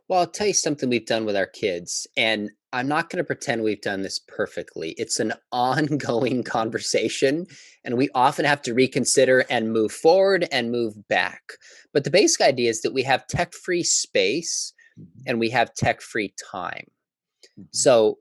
Well, I'll tell you something we've done with our kids, and I'm not going to pretend we've done this perfectly. It's an ongoing conversation, and we often have to reconsider and move forward and move back. But the basic idea is that we have tech free space Mhm, and we have tech free time. mhm, So,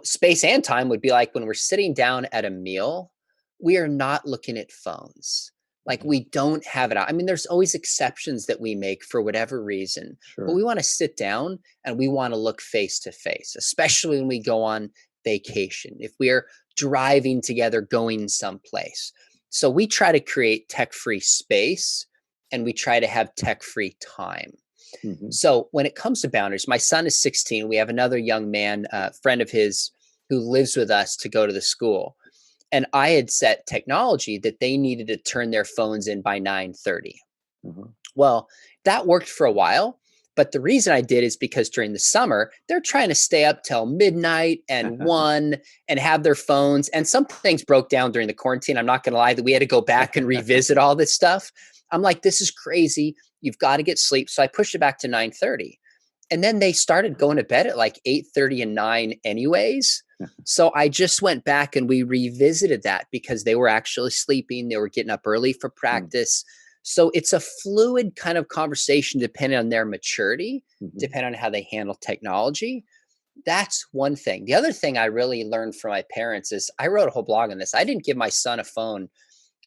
space and time would be like when we're sitting down at a meal, we are not looking at phones. Like mhm. we don't have it out. I mean, there's always exceptions that we make for whatever reason, but we Sure. want to sit down and we want to look face to face, especially when we go on vacation. If we are driving together, going someplace. So we try to create tech free space and we try to have tech free time. Mhm, So when it comes to boundaries, my son is 16. We have another young man, friend of his, who lives with us to go to the school. And I had set technology that they needed to turn their phones in by 9:30. uh-huh. Well, that worked for a while. But the reason I did is because during the summer, they're trying to stay up till midnight and 1 and have their phones. And some things broke down during the quarantine. I'm not going to lie that we had to go back and revisit all this stuff. I'm like, this is crazy. You've got to get sleep. So I pushed it back to 9:30. And then they started going to bed at like 8:30 and 9 anyways. So I just went back and we revisited that because they were actually sleeping. They were getting up early for Mm, practice. So it's a fluid kind of conversation depending on their maturity, mhm, depending on how they handle technology. That's one thing. The other thing I really learned from my parents is I wrote a whole blog on this. I didn't give my son a phone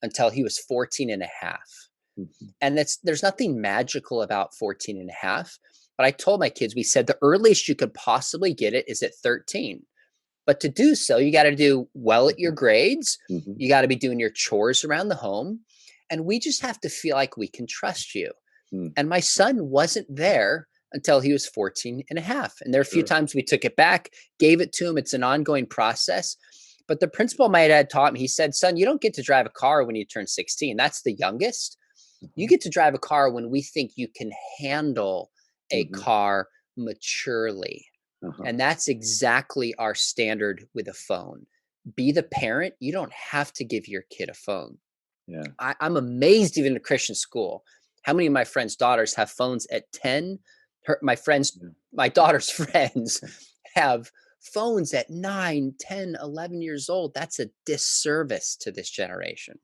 until he was 14 and a half. mhm, And there's nothing magical about 14 and a half. But I told my kids, we said the earliest you could possibly get it is at 13. But to do so, you got to do well at your mhm, grades. mhm, You got to be doing your chores around the home. And we just have to feel like we can trust you. mm. And my son wasn't there until he was 14 and a half. And there are a few Sure. times we took it back, gave it to him. It's an ongoing process. But the principal my dad taught me, he said, son, you don't get to drive a car when you turn 16. That's the youngest. You Uh-huh. get to drive a car when we think you can handle a Mhm, car maturely. uh-huh. And that's exactly our standard with a phone. Be the parent. You don't have to give your kid a phone. Yeah. I'm amazed, even in a Christian school, how many of my friends' daughters have phones at 10. Yeah. My daughter's friends have phones at 9, 10, 11 years old. That's a disservice to this generation.